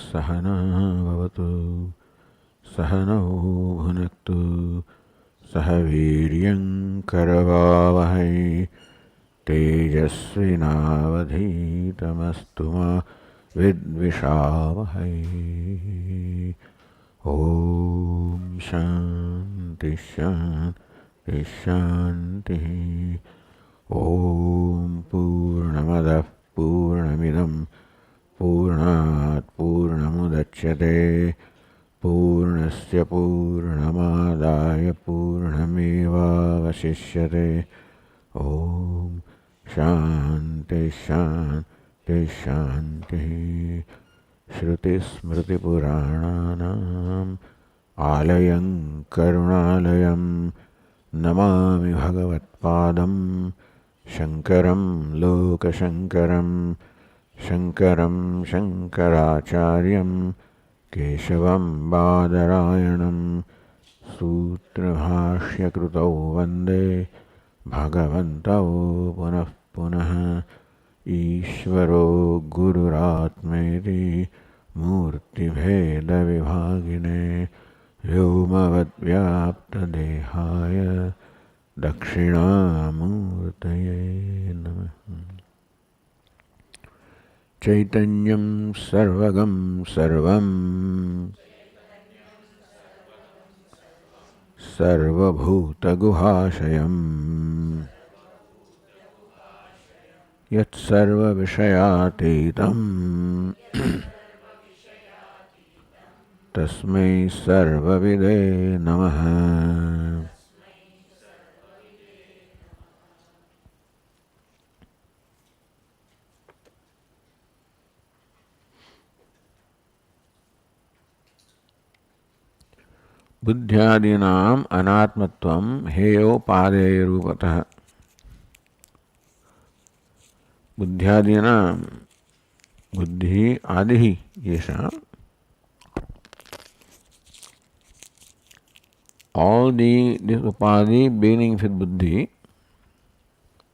सहना भवतु सहनौ भुनक्तु सह वीर्यं करवावहै तेजस्विनावधीतमस्तु मा विद्विषावहै। ओम शांति शांति शांति। ओम पूर्णमदः पूर्णमिदं पूर्णात् पूर्णमुदच्यते पूर्णस्य पूर्णमादाय पूर्णमेवावशिष्यते। ओम शांति शांति शांति। श्रुतिस्मृतिपुराणानाम् आलयं करुणालयं नमामि भगवत्पादं शङ्करं लोकशङ्करं शङ्करं शङ्कराचार्यं केशवं बादरायणं सूत्रभाष्यकृतौ वन्दे भगवन्तौ पुनः पुनः। ईश्वरो गुरुरात्मेति मूर्तिभेदविभागिने व्योमवद्व्याप्तदेहाय दक्षिणामूर्तये नमः। चैतन्यं सर्वगं सर्वं सर्वभूतगुहाशयम् यत्सर्वविषयातीतं तस्मै सर्वविदे नमः। बुद्ध्यादीनाम् अनात्मत्वं हेयोपादेयरूपतः। बुद्ध्यादीनां बुद्धि आदि येषां all this upadi beginning with buddhi,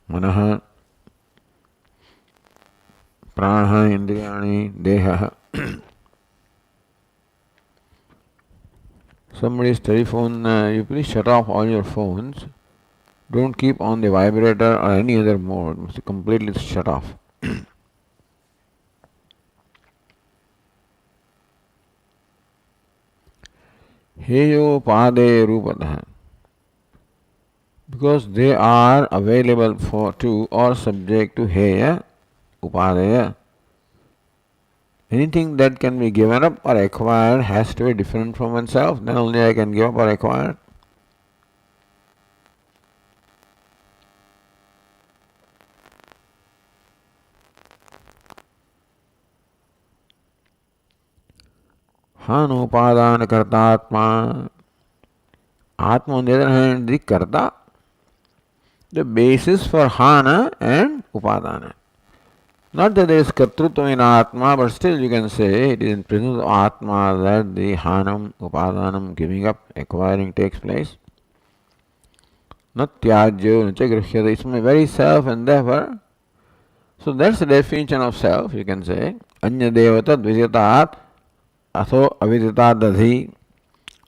manah, prana, indriyani, deha. Somebody's telephone, you please shut off all your phones. Don't keep on the vibrator or any other mode. Must be completely shut off. Heyopade rupatah. Because they are available for to or subject to heya, upadaya. Anything that can be given up or acquired has to be different from oneself. Then only I can give up or acquire. Hanupadana kartatma. Atma on the other hand, the karta, the basis for hana and upadana. Not that there is kartrutva in atma, but still you can say it is in presence of atma that the hanam, upadanam, giving up, acquiring takes place. Not tyajyo, nacha grihhyate. It's my very self and therefore. So that's the definition of self, you can say. Anya devata dvijatat atho aviditat dadhi.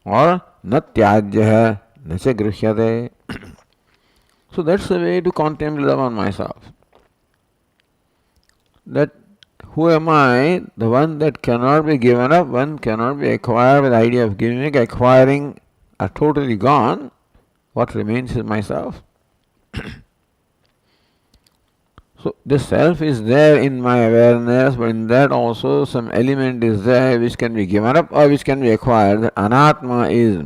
Or nat tyajya nacha grihhyate. So that's the way to contemplate upon myself. That who am I? The one that cannot be given up, one cannot be acquired with the idea of giving, acquiring are totally gone. What remains is myself. So the self is there in my awareness, but in that also some element is there which can be given up or which can be acquired. The anatma is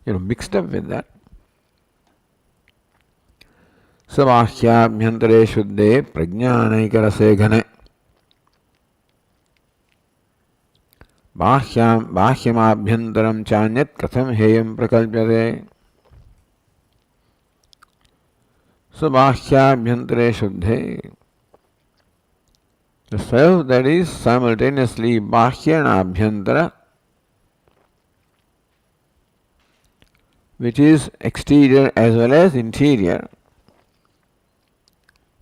mixed up with that. Sabhahyabhyantare shuddhe prajnanaikarase ghane. Bhahyamabhyantaram chanyat katham heyam prakalpyate. Sabhahyabhyantare shuddhe. The self that is simultaneously bahya and abhyantara, which is exterior as well as interior.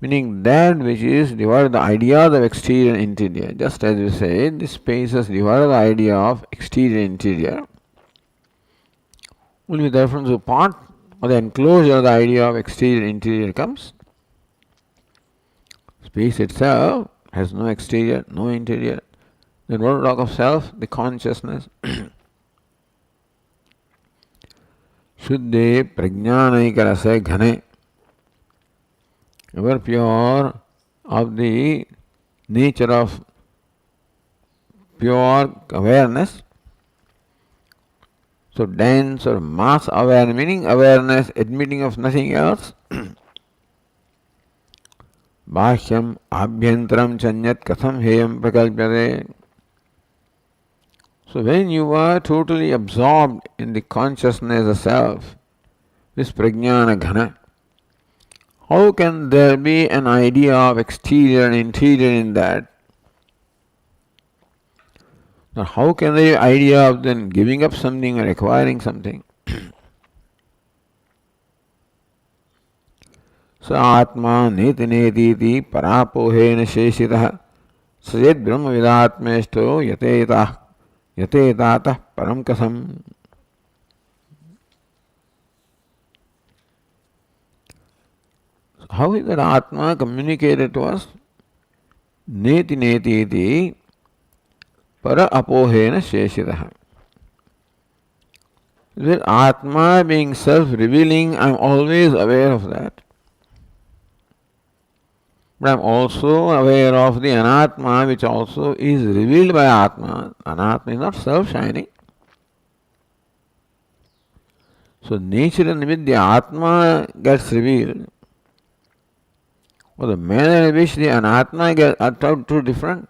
meaning that which is devoid of the idea of exterior and interior. Just as we say, this space is devoid of the idea of exterior and interior. Only with reference to part or the enclosure, the idea of exterior and interior comes. Space itself has no exterior, no interior. Then what to talk of self? The consciousness. Shuddhe prajnanaikarase ghane, ever pure of the nature of pure awareness. So dense or mass awareness, meaning awareness admitting of nothing else. Bhashyam abhyantaram chanyat katham heyam prakalpyate. So when you are totally absorbed in the consciousness of self, this prajnana ghana, how can there be an idea of exterior and interior in that? Now how can there be idea of then giving up something or acquiring something? स आत्मा नेति नेतीति परापोहेन शेषितः सयेद् ब्रह्मविदात्मेष्टो यतेतातः परं कथम्. How is that Atma communicated to us? Neti neti iti para apohena sheshitaha. That Atma being self-revealing, I am always aware of that. But I am also aware of the Anatma, which also is revealed by Atma. Anatma is not self-shining. So nature and with the Atma gets revealed, or the manner in which the Anatma gets are two different.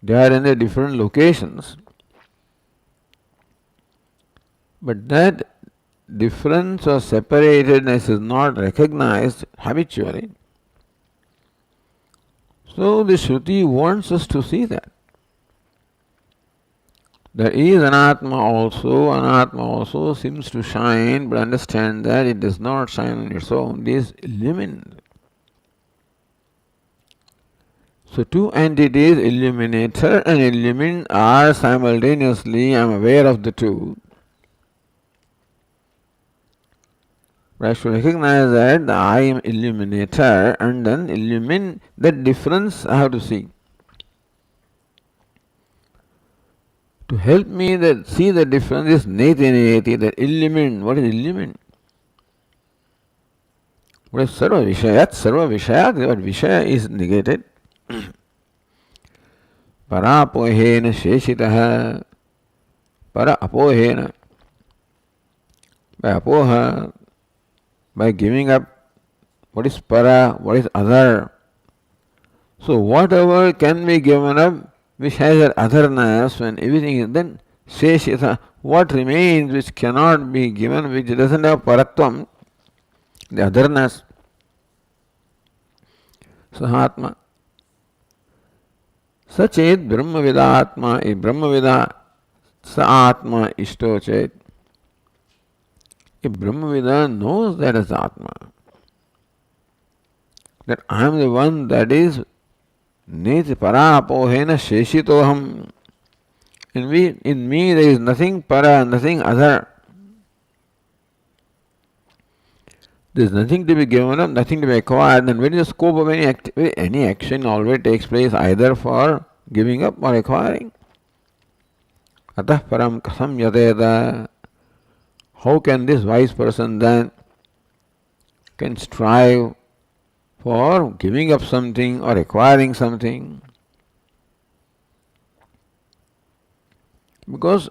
They are in the different locations. But that difference or separatedness is not recognized habitually. So the Shruti wants us to see that. There is Anatma also seems to shine, but understand that it does not shine on its own, it is illumined. So two entities, illuminator and illumined, are simultaneously, I am aware of the two. But I should recognize that I am illuminator and then illumine, that difference I have to see. To help me that see the difference is neti neti, that illumine. What is illumine? What is sarva vishayat? Sarva vishayat, what vishaya is negated. Para apohena sheshitaha. Para apohena. By apoha, by giving up what is para, what is other. So whatever can be given up, which has an otherness, when everything is then sheshita, what remains which cannot be given, which doesn't have paratvam, the otherness. Sahatma. Sachet Brahmavidatma, a Brahmavida, Sa Atma Ishto Chet. A Brahmavida knows that as Atma. That I am the one that is Neti para apohena sheshitoham. In me there is nothing para, nothing other. There is nothing to be given up, nothing to be acquired. Then what is the scope of any action always takes place either for giving up or acquiring. Atah param kasam yateda. How can this wise person then can strive for giving up something or acquiring something? Because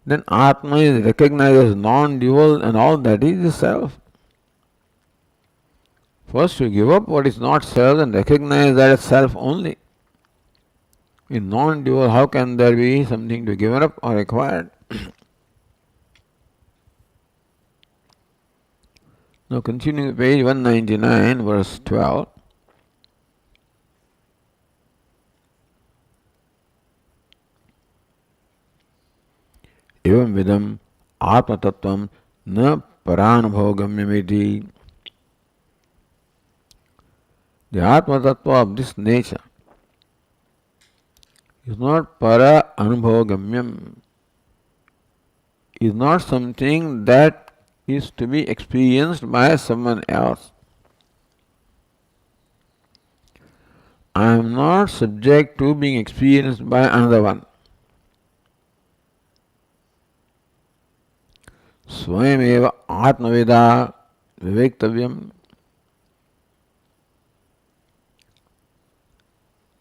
then Atma is recognized as non-dual and all that is the self. First you give up what is not self and recognize that as self only. In non-dual, how can there be something to give up or acquired? Now continuing page 199, verse 12. Evam vidam atma tattvam na paranabhogam yamiti. The Atma Tattva of this nature is not para anubhogamyam, is not something that is to be experienced by someone else. I am not subject to being experienced by another one. Swayameva Atmaveda Vivektavyam.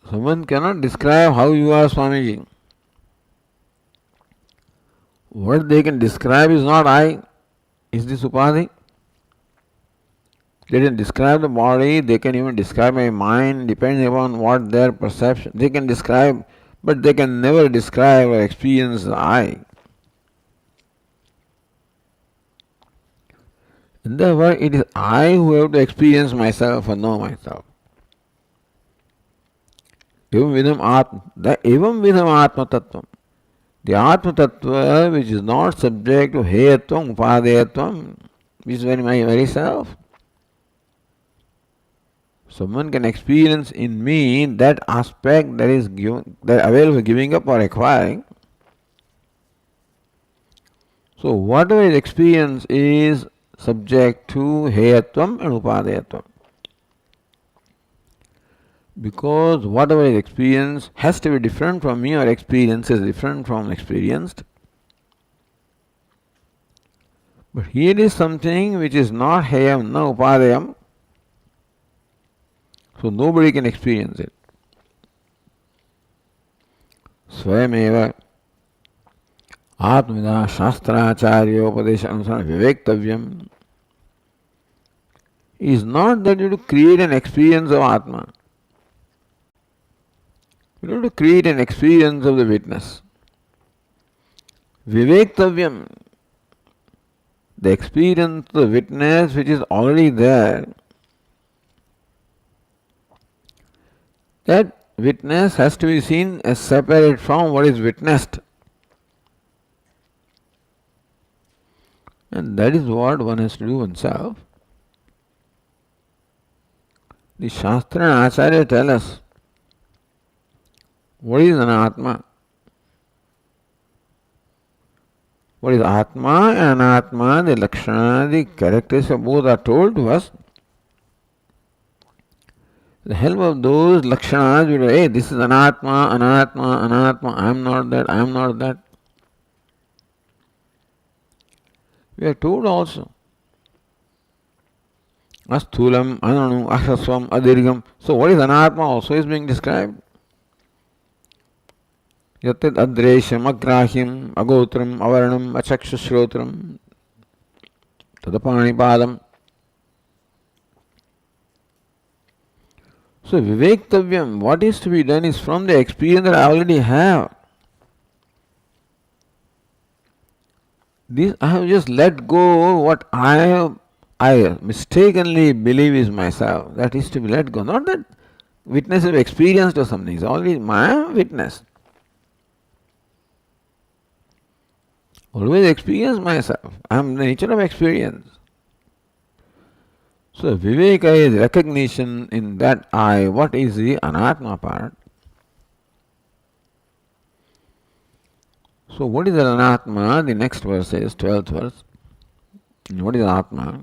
Someone cannot describe how you are, Swamiji. What they can describe is not I, is this upadhi. They can describe the body, they can even describe my mind, depending upon what their perception. They can describe, but they can never describe or experience the I. In other words, it is I who have to experience myself or know myself. Evam vidham atma tattvam. The atma tattva which is not subject to heyatvam, upadeyatvam, which is my very self. Someone can experience in me that aspect that is given, that available for giving up or acquiring. So whatever is experienced is subject to heyatvam and upadeyatvam. Because whatever is experienced has to be different from me, or experience is different from experienced. But here is something which is not heyam, no upadeyam, so nobody can experience it. Swayameva Atmavida Shastracharya Upadesha Anusana Vivektavyam is not that you have to create an experience of Atma. You have to create an experience of the witness. Vivektavyam, the experience of the witness which is already there, that witness has to be seen as separate from what is witnessed. And that is what one has to do oneself. The Shastra and Acharya tell us what is an Atma. What is Atma and Anatma, the Lakshana, the characteristics of both are told to us. The help of those Lakshanas, we will say, hey, this is Anatma, Anatma, Anatma, I am not that, I am not that. We are told also. Asthulam, Ananu, Ashaswam, Adirgam. So what is Anatma also is being described. Yatit Adresham, Agrahyam, Agotram, Avaranam, Achakshushrotram, Tadapanipadam. So Vivektavyam, what is to be done is from the experience that I already have. This I have just let go what I mistakenly believe is myself. That is to be let go. Not that witness of experienced or something. It's always my witness. Always experience myself. I am the nature of experience. So Viveka is recognition in that I. What is the Anatma part? So what is the Anatma? The next verse is 12th verse. What is Atma?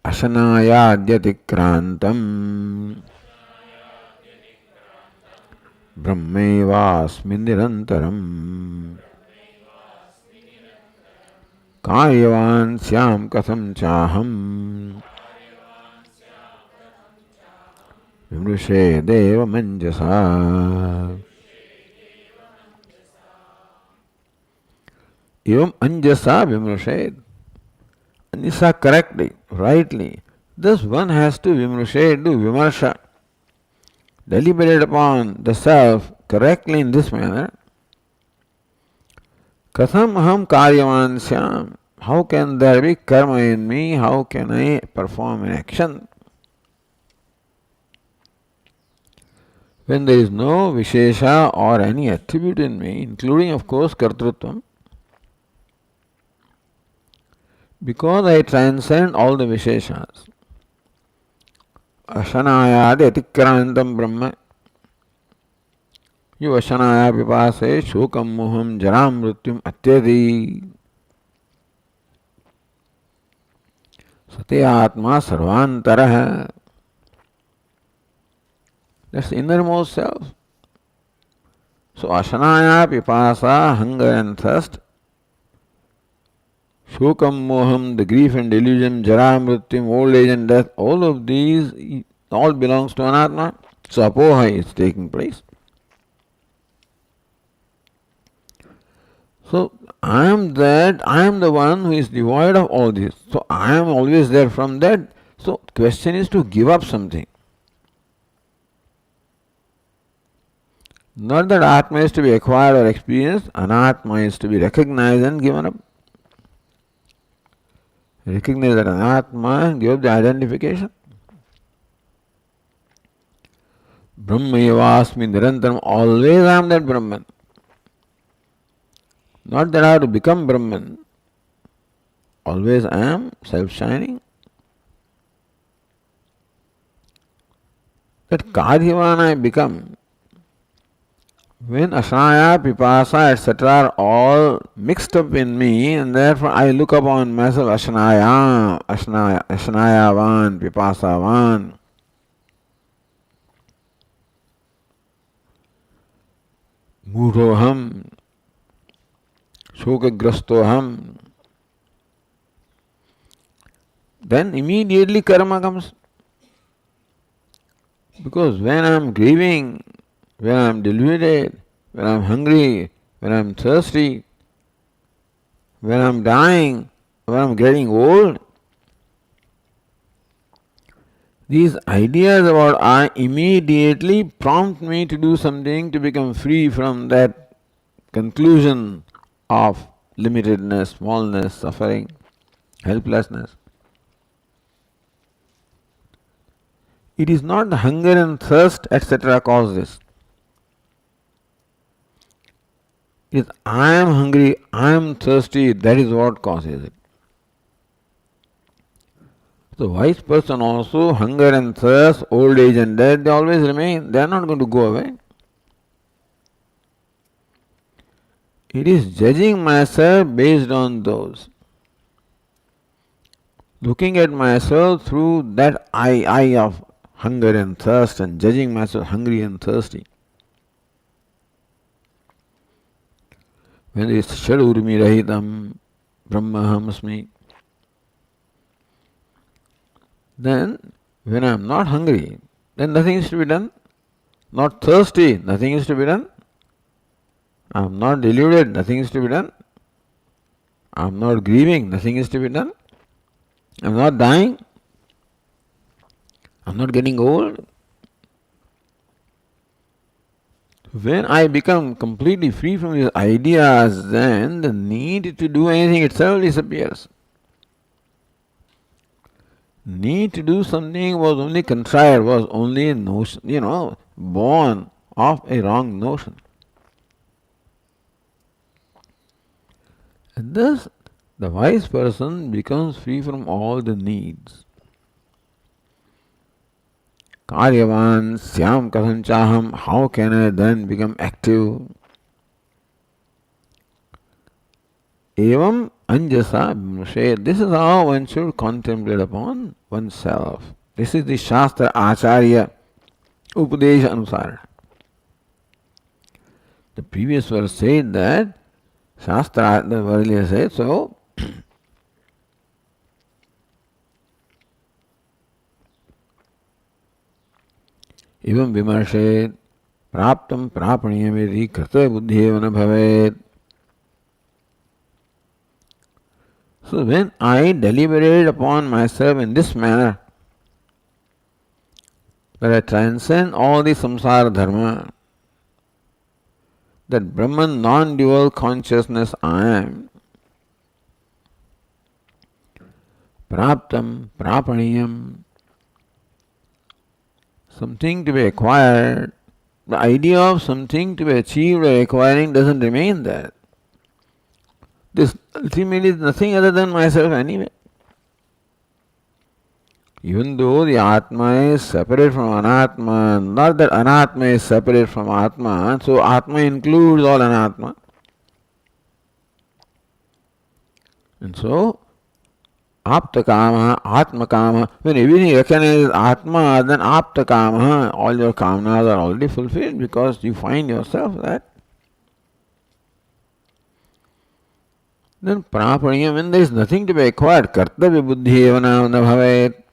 Ashanayadyatikrantam Brahmevasmin nirantaram Karyavan syam katham chaham Vimrushe deva manjasa. Evam anjasa vimrushed. Anjasa correctly, rightly. Thus one has to vimrushed, do vimarsha. Deliberate upon the self correctly in this manner. Katham aham karyavan syam. How can there be karma in me? How can I perform an action? When there is no vishesha or any attribute in me, including of course kartrutvam, because I transcend all the visheshas. Ashanayadi atikrantam brahma. You ashanaya pipase shokam moham jaram mrityum atyadi. Sati atma sarvantara. That's the innermost self. So ashanaya pipasa, hunger and thirst. Shokam moham, the grief and delusion, jara mrityum, old age and death, all of these, all belongs to anatma. So apoha is taking place. So I am that, I am the one who is devoid of all this. So I am always there from that. So question is to give up something. Not that Atma is to be acquired or experienced, Anatma is to be recognized and given up. Recognize that Anatma and give up the identification. Brahmayavasmi nirantaram, always I am that Brahman. Not that I have to become Brahman. Always I am self-shining. That Karyavan I become, when Ashanaya, Pipasa, etc. are all mixed up in me, and therefore I look upon myself Ashanayavan, Pipasavan. Mudhoham, Shokagrastoham. Then immediately karma comes. Because when I am grieving, when I am deluded, when I am hungry, when I am thirsty, when I am dying, when I am getting old, these ideas about I immediately prompt me to do something to become free from that conclusion of limitedness, smallness, suffering, helplessness. It is not the hunger and thirst, etc. cause this. It is I am hungry, I am thirsty, that is what causes it. The wise person also, hunger and thirst, old age and death, they always remain. They are not going to go away. It is judging myself based on those. Looking at myself through that eye of hunger and thirst and judging myself hungry and thirsty. When it is Shadurmi Rahitam, Brahmahamsmi, then when I am not hungry, then nothing is to be done. Not thirsty, nothing is to be done. I am not deluded, nothing is to be done. I am not grieving, nothing is to be done. I am not dying. I am not getting old. When I become completely free from these ideas, then the need to do anything itself disappears. Need to do something was only contrived, was only a notion, born of a wrong notion. And thus, the wise person becomes free from all the needs. Karyavan syam kasanchaham, how can I then become active? Evam anjasa bhimushe, this is how one should contemplate upon oneself. This is the Shastra Acharya Upadesha Anusara. The previous verse said that Shastra, the earlier said, so evam vimarshet praptam prapaniyameti krita buddhyeva na bhavet. So when I deliberate upon myself in this manner, that I transcend all the samsara dharma, that Brahman non-dual consciousness I am, praptam, prapaniyam, something to be acquired, the idea of something to be achieved or acquiring doesn't remain there. This ultimately is nothing other than myself anyway. Even though the Atma is separate from Anatma, not that Anatma is separate from Atma, so Atma includes all Anatma. And so, Aptakama, Atmakama, when everything recognizes Atma, then Aptakama, all your kamanas are already fulfilled because you find yourself that. Then Prapaniya, when there is nothing to be acquired, Kartavya Buddhi Evana Bhavet,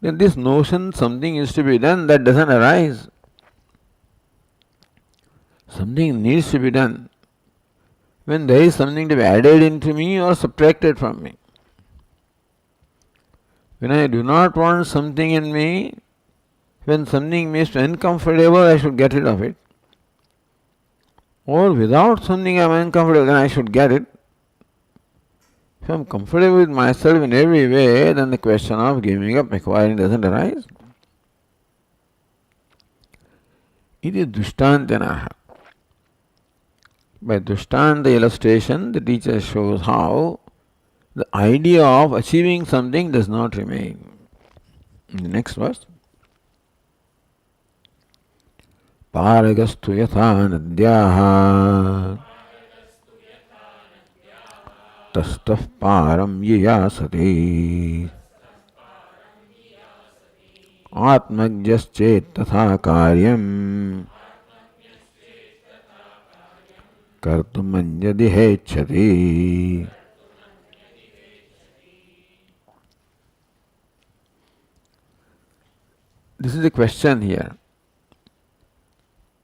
then this notion something is to be done, that doesn't arise. Something needs to be done. When there is something to be added into me or subtracted from me. When I do not want something in me, when something makes me uncomfortable, I should get rid of it. Or without something I am uncomfortable, then I should get it. If I am comfortable with myself in every way, then the question of giving up, acquiring doesn't arise. It is Dushtantanaha. By Dushtanta illustration, the teacher shows how the idea of achieving something does not remain. In the next verse, Paragastu yatha nadyaha tastaf param yiyasati atmagyaschet tatha karyam kartumanyadihechati. This is the question here.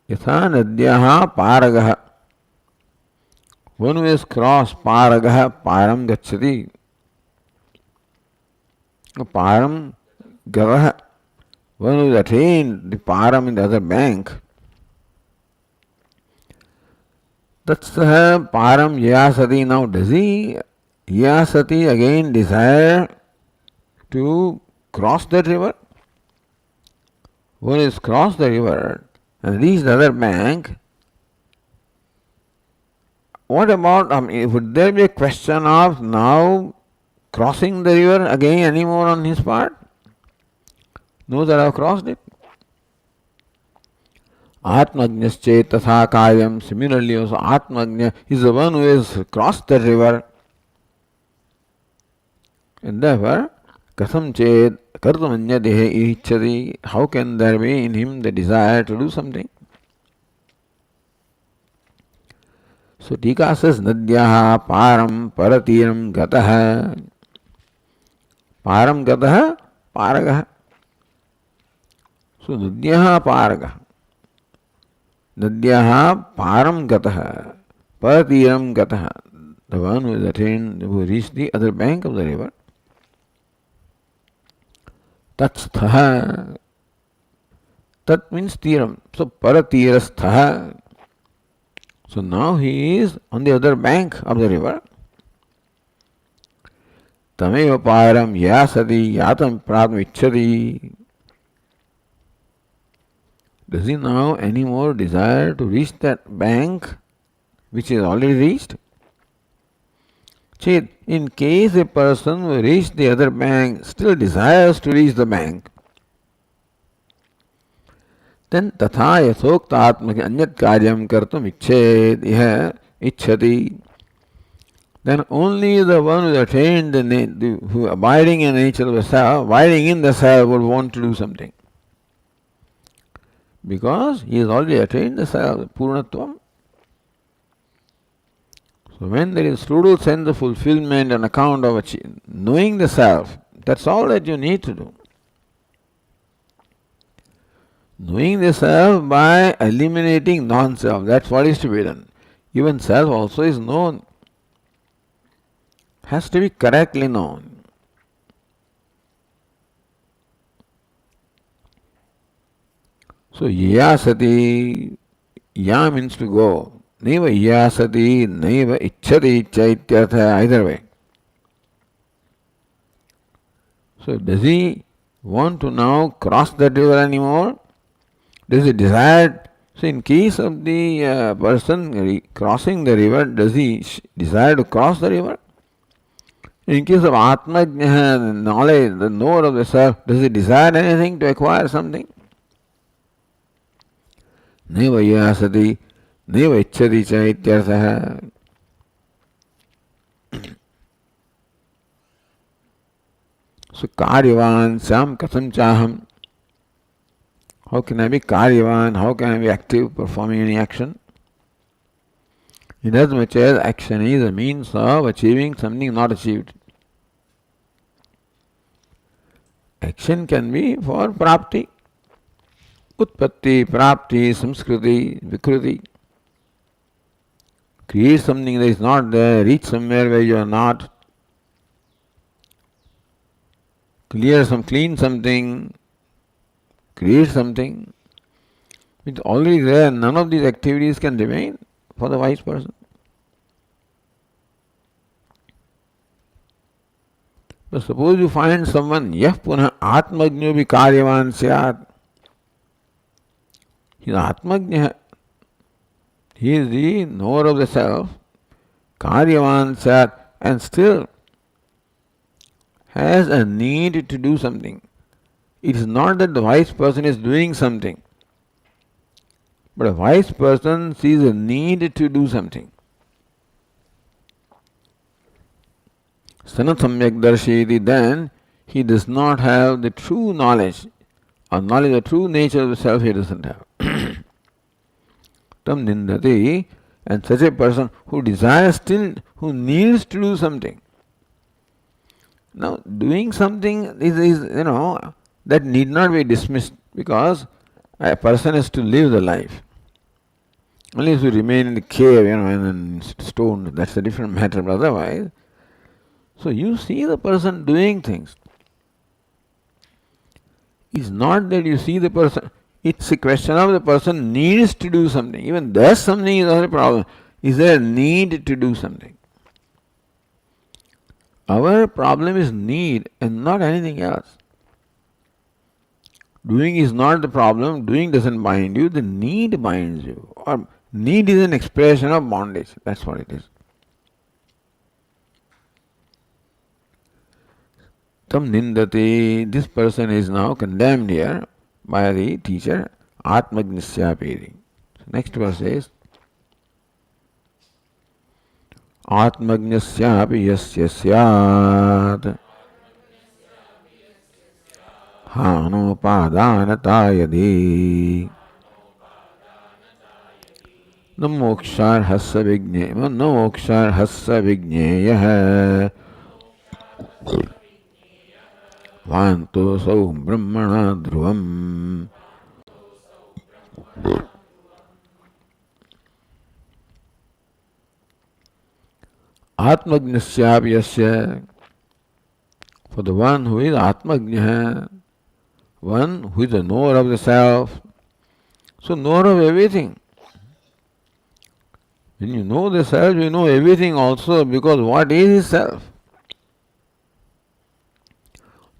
Yatha nadyaha paragaha. One who has crossed paragaha, param gacchati. Param gavaha. One who has attained the param in the other bank. That's the param yasati. Now does he yasati again desire to cross that river? One has crossed the river and reached the other bank. What about, would there be a question of now crossing the river again anymore on his part? No, that I have crossed it. Atmagnyasche tatha karyam. Similarly also Atmagnya is the one who has crossed the river. And therefore, katham ched kartumanyadehe ichchati. How can there be in him the desire to do something? So Tika says nadyaha param paratiram gataha. Param gataha paragaha. So nadyaha paragaha. Nadyaha param gataha. Paratiram gataha. The one who has attained, who reached the other bank of the river. Tatsthaha. Tat means tiram. So paratirasthaha. So now he is on the other bank of the river. Tameva param yasati yatam pradam ichchati. Does he now any more desire to reach that bank which is already reached? Chet, in case a person who reached the other bank still desires to reach the bank, then tatha yathokta atmaki anyat karyam kartum icchet iha ichchati. Then only the one who attained who abiding in the nature of the self, abiding in the self would want to do something. Because he has already attained the self, Purnatvam. So when there is total sense of fulfillment on account of knowing the self, that's all that you need to do. Knowing the self by eliminating non-self, that's what is to be done. Even self also is known. Has to be correctly known. So yasati, ya means to go. Neva yasati, neva ichchati, chaityartha, either way. So does he want to now cross that river anymore? Does he desire? So in case of the person crossing the river, does he desire to cross the river? In case of Atmajna, the knowledge, the knower of the self, does he desire anything to acquire something? Neva yasati, neva ichchati cha ityarthaha. So karyavan sam katham chaham. How can I be karyavan? How can I be active, performing any action? Inasmuch as action is a means of achieving something not achieved. Action can be for prapti, utpatti, prapti, samskriti, vikruti. Create something that is not there, reach somewhere where you are not, clean something, create something. It's already there, none of these activities can remain for the wise person. But suppose you find someone, yah punah atmajno bhi karyavan syat. He is atmajna. He is the knower of the self, karyavan syat, and still has a need to do something. It is not that the wise person is doing something, but a wise person sees a need to do something. Sanat samyak darshiti, then he does not have the true knowledge, or knowledge of the true nature of the self he doesn't have. Tam nindati, and such a person who desires still, who needs to do something. Now, doing something is that need not be dismissed, because a person has to live the life. Only if you remain in the cave, and stoned, that's a different matter, but otherwise. So you see the person doing things. It's not that you see the person, it's a question of the person needs to do something. Even does something is not a problem. Is there a need to do something? Our problem is need and not anything else. Doing is not the problem, doing doesn't bind you, the need binds you. Or need is an expression of bondage, that's what it is. Tam nindati, this person is now condemned here by the teacher, atmagnisyapedi. So next verse is, atmagnisyapi yasya syat hanopadanata yadi namokshar hassa vigneyah vanto sau brahmana dhruvam. Atmagnisyapi yasya, for the one who is atmagnya, one who is the knower of the self, so knower of everything. When you know the self, you know everything also, because what is self?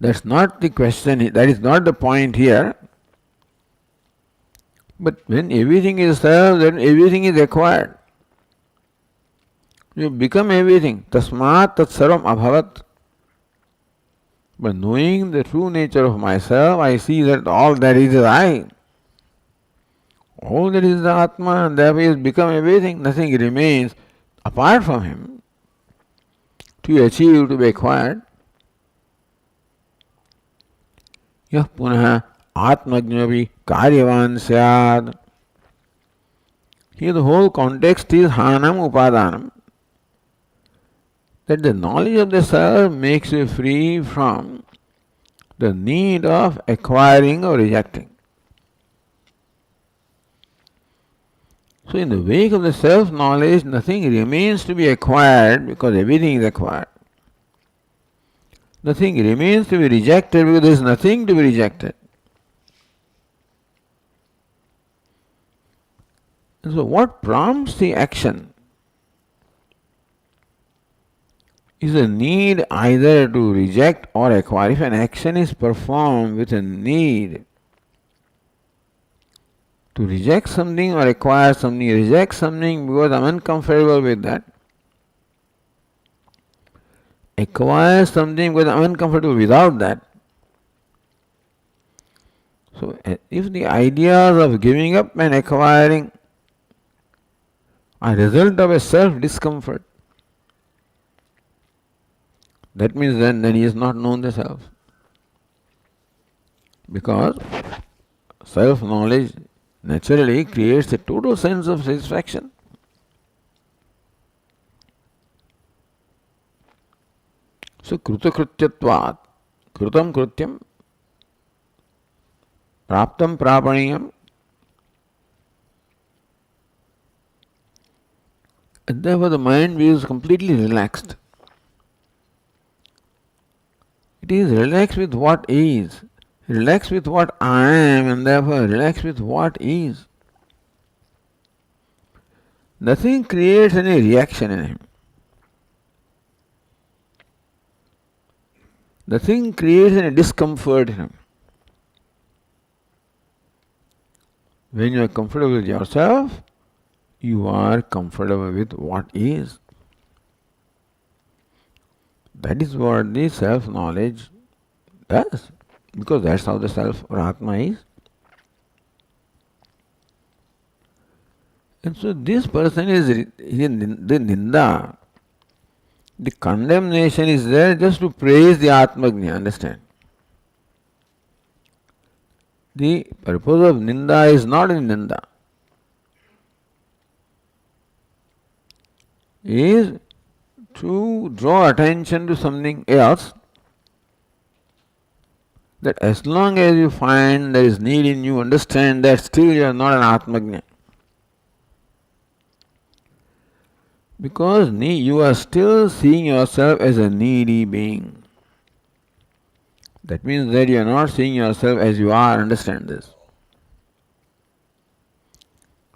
That's not the question, that is not the point here. But when everything is self, then everything is acquired. You become everything. Tasmat tat sarvam abhavat. But knowing the true nature of myself, I see that all that is I. All that is the Atma, and therefore he has become everything. Nothing remains apart from him to achieve, to be acquired. Yah punah atmajnavi karyavan syad. Here the whole context is hanam upadanam. That the knowledge of the self makes you free from the need of acquiring or rejecting. So in the wake of the self-knowledge, nothing remains to be acquired because everything is acquired. Nothing remains to be rejected because there is nothing to be rejected. And so what prompts the action is a need either to reject or acquire. If an action is performed with a need to reject something or acquire something, reject something because I'm uncomfortable with that, acquire something because I'm uncomfortable without that. So if the ideas of giving up and acquiring are a result of a self-discomfort, that means then he has not known the self. Because self-knowledge naturally creates a total sense of satisfaction. So krutakrutyatvat, krutam krutyam, praptam prapaniyam. And therefore the mind is completely relaxed. It is relaxed with what is, relaxed with what I am, and therefore relaxed with what is. Nothing creates any reaction in him. Nothing creates any discomfort in him. When you are comfortable with yourself, you are comfortable with what is. That is what the self-knowledge does, because that's how the self or Atma is. And so this person is the ninda, the condemnation is there just to praise the Atmagnya, understand? The purpose of ninda is not in ninda. Is to draw attention to something else, that as long as you find there is need in you, understand that still you are not an Atmagnya. Because you are still seeing yourself as a needy being. That means that you are not seeing yourself as you are, understand this.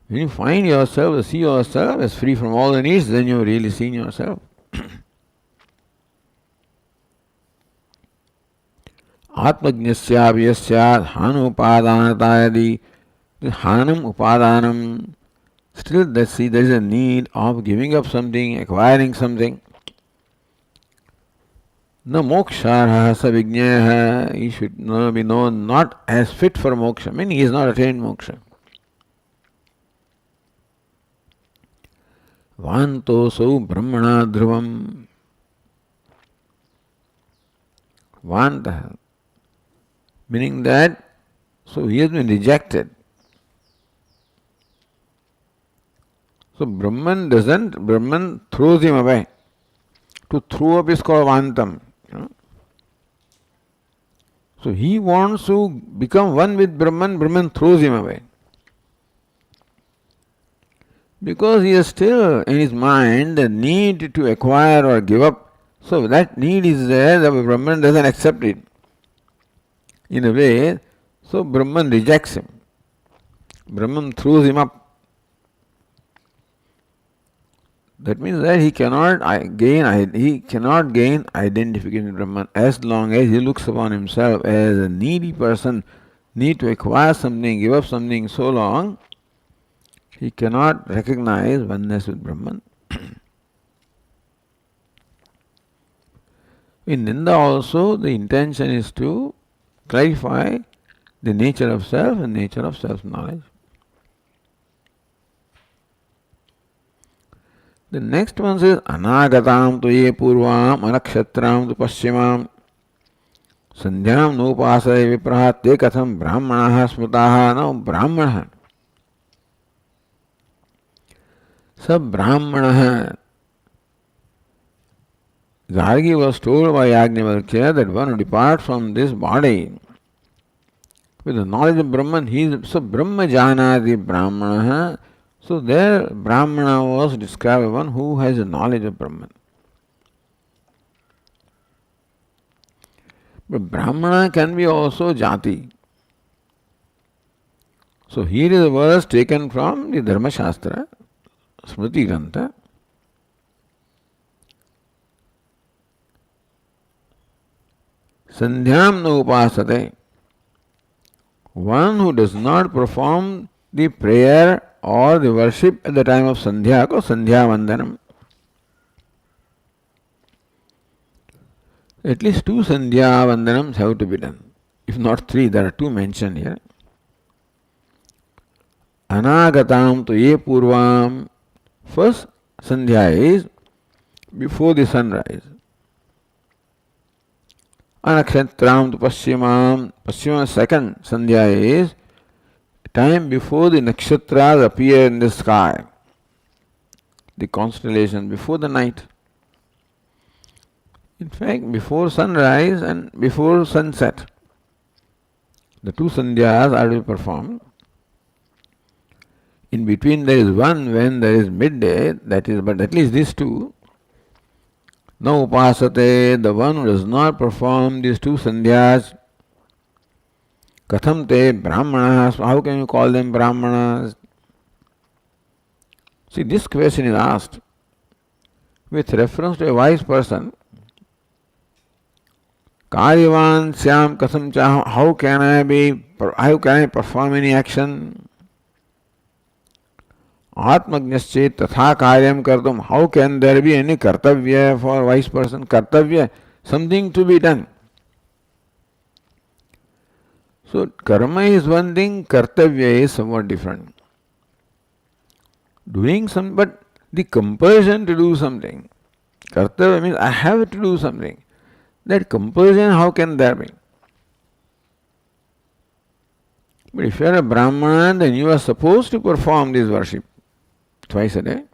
When you find yourself, see yourself as free from all the needs, then you are really seeing yourself. Atmajnasya vyasya hanupadanatayadi. Hanam upadanam. Still, there is a need of giving up something, acquiring something. Na moksharha sa vijnaya. He should be known not as fit for moksha. Meaning he has not attained moksha. Vantosau brahmana dhruvam. Vanta. Meaning that, so he has been rejected. So Brahman throws him away. To throw up is called vantam. So he wants to become one with Brahman, Brahman throws him away. Because he has still in his mind the need to acquire or give up. So that need is there, the Brahman doesn't accept it. In a way, so Brahman rejects him. Brahman throws him up. That means that he cannot gain identification with Brahman as long as he looks upon himself as a needy person, need to acquire something, give up something so long, he cannot recognize oneness with Brahman. In Ninda also, the intention is to clarify the nature of self and nature of self-knowledge. The next one says, Anagatam tu ye purvam anakshatram tu paschimam sandhyam nupasaya viprahat te katham brahmanaha smutaha. Now brahmanaha. Sab brahmanaha. Gargi was told by Yajnavalkya that one who departs from this body with the knowledge of Brahman, he is so Brahma janati brahmanaha. So there Brahmana was described as one who has a knowledge of Brahman. But Brahmana can be also jati. So here is a verse taken from the Dharma Shastra, Smriti Grantha. Sandhyam no upasate. One who does not perform the prayer or the worship at the time of Sandhya, called Sandhya Vandanam. At least 2 Sandhya Vandanams have to be done. If not 3, there are 2 mentioned here. Anagatam tu ye purvam. First Sandhya is before the sunrise. Anakshatram tu paschimam. Paschimam second Sandhya is time before the nakshatras appear in the sky. The constellation before the night. In fact, before sunrise and before sunset. The 2 Sandhyas are to be performed. In between there is one when there is midday, that is, but at least these 2. No upasate, the one who does not perform these 2 Sandhyas. Katham te brahmanas, how can you call them brahmanas? See, this question is asked with reference to a wise person. Karyavan syam katham cha, how can I perform any action? Atmagnyasche tatha karyam kartum, how can there be any kartavya for a wise person? Kartavya, something to be done. So, karma is one thing, kartavya is somewhat different. Doing some, but the compulsion to do something. Kartavya means I have to do something. That compulsion, how can there be? But if you are a Brahmana, then you are supposed to perform this worship twice a day.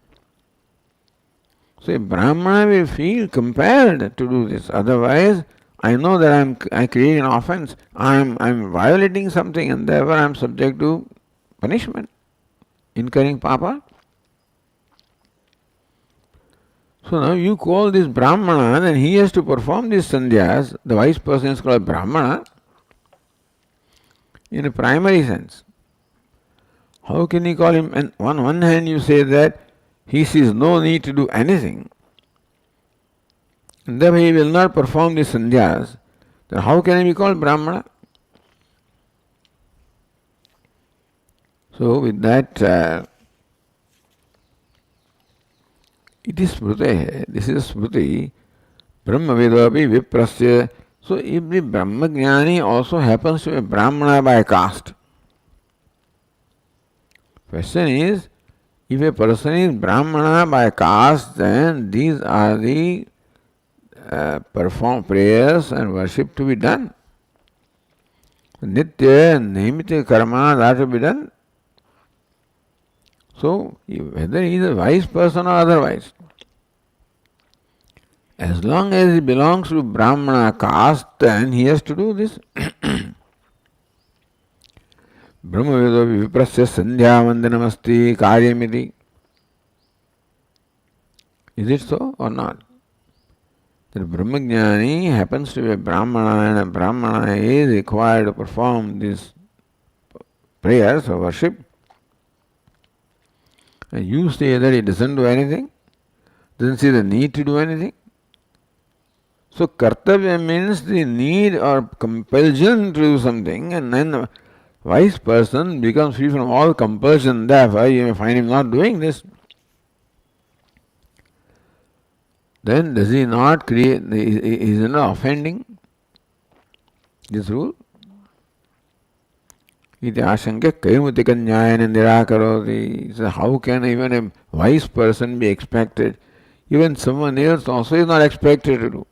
So a Brahmana will feel compelled to do this. Otherwise, I know that I create an offense. I'm violating something, and therefore I am subject to punishment, incurring papa. So now you call this Brahmana, and he has to perform these sandhyas. The wise person is called Brahmana in a primary sense. How can you call him? And on one hand you say that he sees no need to do anything, and therefore he will not perform these sandhyas. Then how can he be called Brahmana? So with that, it is Smrute. This is Smriti. Brahmavidapi viprasya. So if the Brahmajnani also happens to be a Brahmana by caste. Question is, if a person is Brahmana by caste, then these are the perform prayers and worship to be done. Nitya, Naimita karma are to be done. So, whether he is a wise person or otherwise, as long as he belongs to Brahmana caste, then he has to do this. Brahmavido viprasya sandhya vandanamasti karyamiti. Is it so or not? The Brahmajnani happens to be a Brahmana, and a Brahmana is required to perform these prayers or worship. And you say that he doesn't do anything, doesn't see the need to do anything. So kartavya means the need or compulsion to do something, and then the wise person becomes free from all compulsion. Therefore, you may find him not doing this. Then does he not create, is he not offending this rule? Iti ashanka kaimutika nyayana nirakaroti. So how can even a wise person be expected? Even someone else also is not expected to do.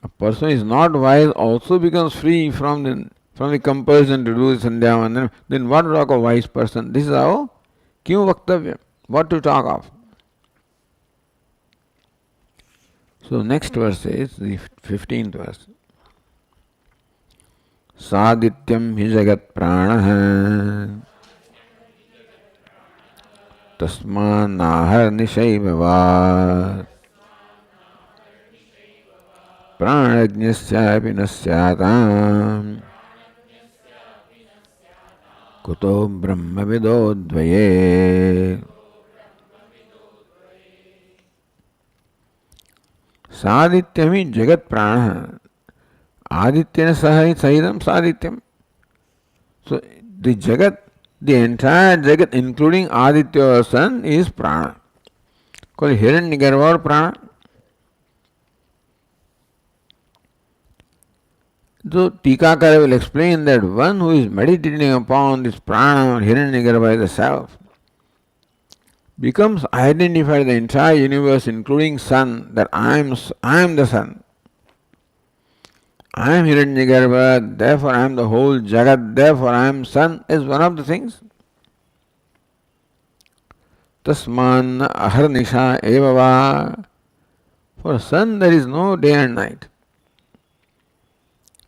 A person is not wise also becomes free from the compulsion to do sandhya vandanam. Then what to talk of wise person? This is how kim vaktavya. What to talk of? So next verse is the 15th verse. Sadityam hi jagat pranaha tasman nahar nishaivavat pranajñasyapi nasyatam kuto brahmavido dvaye. Sadityam hi jagat pranaha. Adityana sahitam sadityam. So the jagat, the entire jagat including Aditya sun is prana. Called Hiranyagarbha or prana. So Tikakara will explain that one who is meditating upon this prana or Hiranyagarbha as the self becomes identified with the entire universe, including sun, that I am the sun. I am Hiranyagarbha, therefore I am the whole Jagat, therefore I am sun, is one of the things. Tasman aharnisha evava. For sun there is no day and night.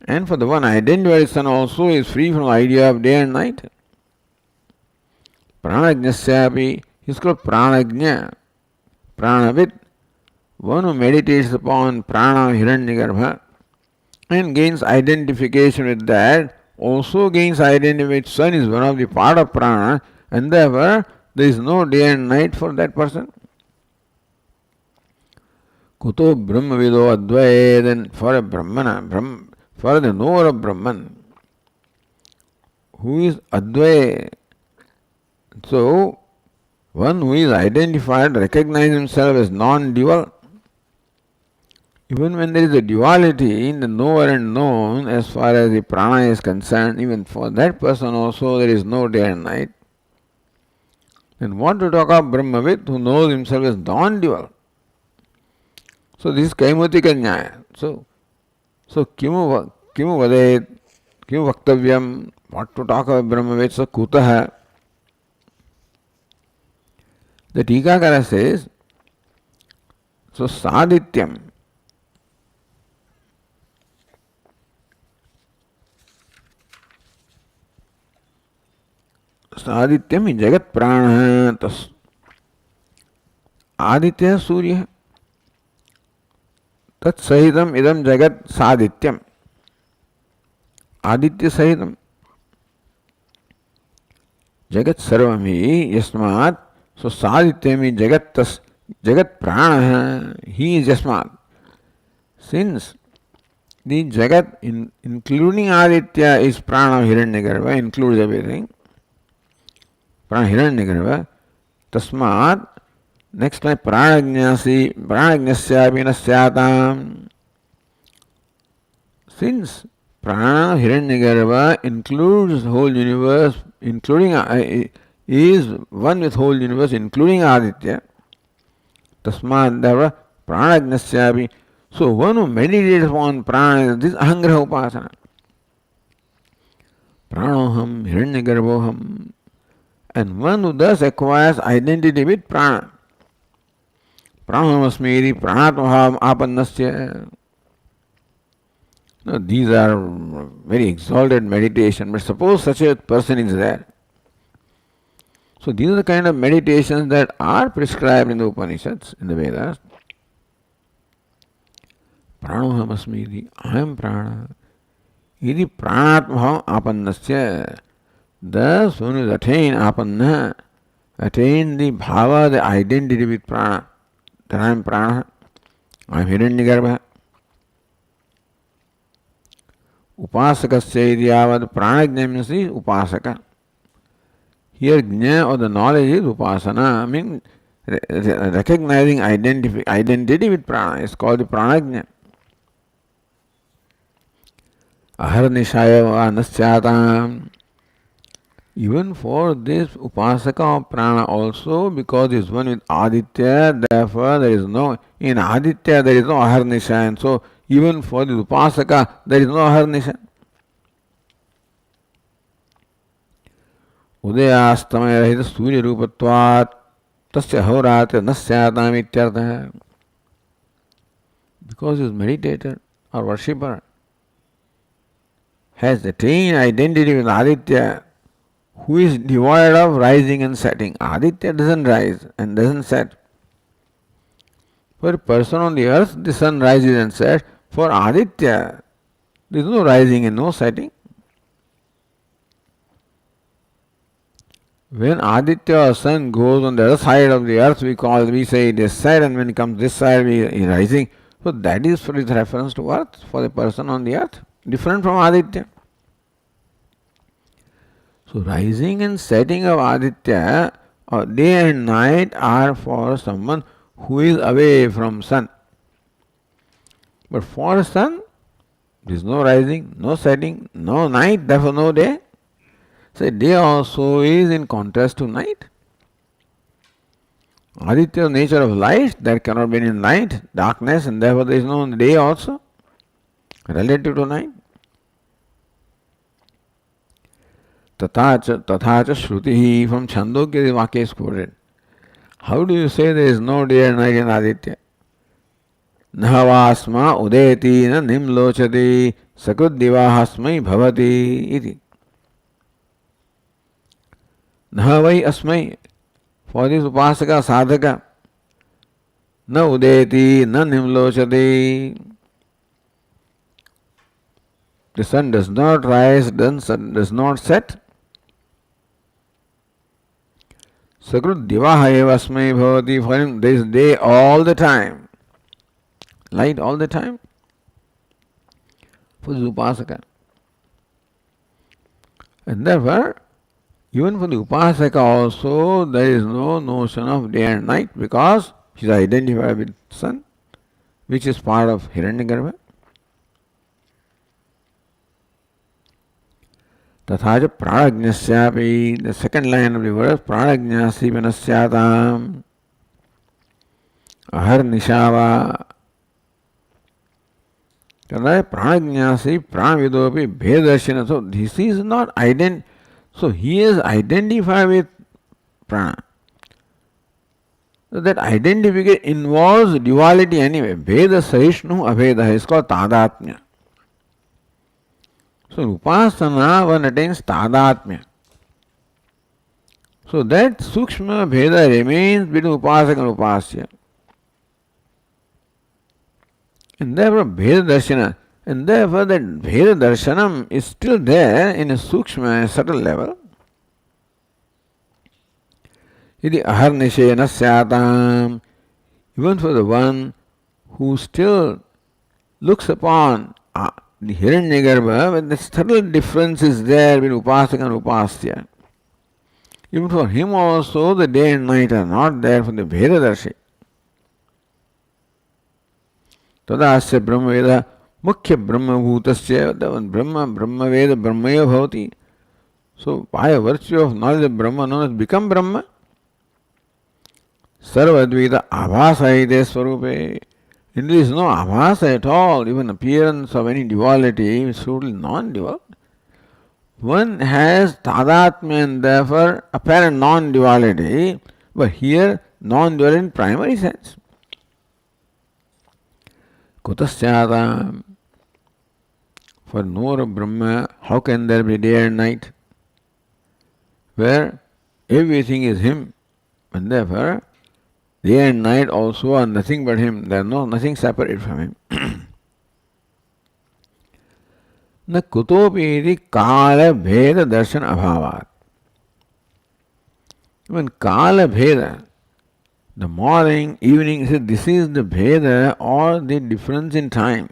And for the one identified sun also is free from the idea of day and night. Pranajnasyapi is called pranajna, pranavit, one who meditates upon prana Hiranyagarbha and gains identification with that, also gains identification with sun is one of the part of prana, and therefore there is no day and night for that person. Kuto Brahmavido Advaye, then for a Brahmana, for the knower of Brahman, who is Advaye. So, one who is identified, recognizes himself as non-dual. Even when there is a duality in the knower and known, as far as the prana is concerned, even for that person also there is no day and night. Then what to talk of Brahmavid, who knows himself as non-dual? So this is Kaimutika Nyaya. So kimu vadet, kimu vaktavyam, what to talk of Brahmavid, so kutaha. The Tikakara says, so sadityam. Sadityam is Jagat Prana. Aditya Surya. Tat Sahitam Idam Jagat Sadityam. Aditya Sahitam. Jagat Sarvam hi Yasmat. So Sadityam is Jagat Prana. He is Yasmat. Since the Jagat, including Aditya, is Prana Hiranyagarbha, includes everything. Prana Hiranyagarbha. Tasmat. Next line, pranajnasyapi nasyatam. Since prana Hiranyagarbha includes the whole universe, including is one with whole universe, including Aditya. Tasmat dava pranajnasyapi. So one who meditates upon prana, this ahangraha upasana. Pranoham Hiranyagarbhoham. And one who thus acquires identity with prana. Pranamasmiri pranatmaham apannasya. Now, these are very exalted meditation, but suppose such a person is there. So these are the kind of meditations that are prescribed in the Upanishads, in the Vedas. Pranohamasmiri, I am prana. Iti pranatmaham apannasya. Thus, one who is attained apanna, attain the bhava, the identity with prana. That I am prana, I am Hiranyagarbha. Upasakasya idyavad pranajna means upasaka. Here jna or the knowledge is upasana, means recognizing identity with prana is called the pranajna. Aharnishaya nasyatam. Even for this upasaka of prana also, because this one with Aditya, therefore there is no, in Aditya there is no aharnisha, and so even for the upasaka there is no aharnisha. Udayastamaya rahita surya rupatvat tasya horatra nasyatam ityartha. Because his meditator or worshipper has attained identity with Aditya, who is devoid of rising and setting. Aditya doesn't rise and doesn't set. For a person on the earth, the sun rises and sets. For Aditya, there is no rising and no setting. When Aditya or sun goes on the other side of the earth, we say it is set, and when it comes this side, we is rising. So that is with reference to earth, for the person on the earth, different from Aditya. So rising and setting of Aditya or day and night are for someone who is away from sun. But for sun, There is no rising, no setting, no night, therefore no day. So day also is in contrast to night. Aditya, nature of light, that cannot be in night, darkness, and therefore there is no day also, relative to night. Tathacha Shruti, from Chandogya the Vakya is quoted. How do you say there is no day and night in Aditya? Nahavasma udeti na nimlochati sakuddivahasmai bhavati iti. Nahavai asmai, for this upasaka sadhaka, na udeti na nimlochati. The sun does not rise, the sun does not set. Sakrut divaha evasmai bhavati, for him there is day all the time, light all the time. For the upasaka. And therefore, even for the upasaka also, there is no notion of day and night because she is identified with sun, which is part of Hiranyagarbha. Tathaja pranajnasyapi, the second line of the verse, pranajnasi vanasyatam, ahar nishava. Pranajnasi pranavidopi bhedarshina. So this is not ident. So he is identified with prana. So that identification involves duality anyway. Bheda sahisnu abheda is called tadatmya. So upasana one attains tadatmya. So that sukshma bheda remains between upasaka and upasya. And therefore bheda darshana. And therefore that bheda darshanam is still there in a sukshma, subtle level. Iti aharnishena syatam. Even for the one who still looks upon the Hiranyagarbha, when the subtle difference is there between upasaka and upasya. Even for him also the day and night are not there for the Bhedadarshi. Tadasya Brahmaveda Mukhya Brahmabhutasya, Brahmaveda Brahmaya Bhavati. So by a virtue of knowledge of Brahma, known as become Brahma. Sarvadvita Abhasa ite Swarupe. And there is no Abhasa at all, even appearance of any duality is totally non-dual. One has tadatmya and therefore apparent non-duality, but here non-dual in primary sense. Kutasyata, for knower of Brahma, how can there be day and night? Where everything is him, and therefore day and night also are nothing but him. There is nothing separate from him. Na kutopi iti kala bheda darshan abhavat. Even kala bheda, the morning, evening, this is the bheda or the difference in time.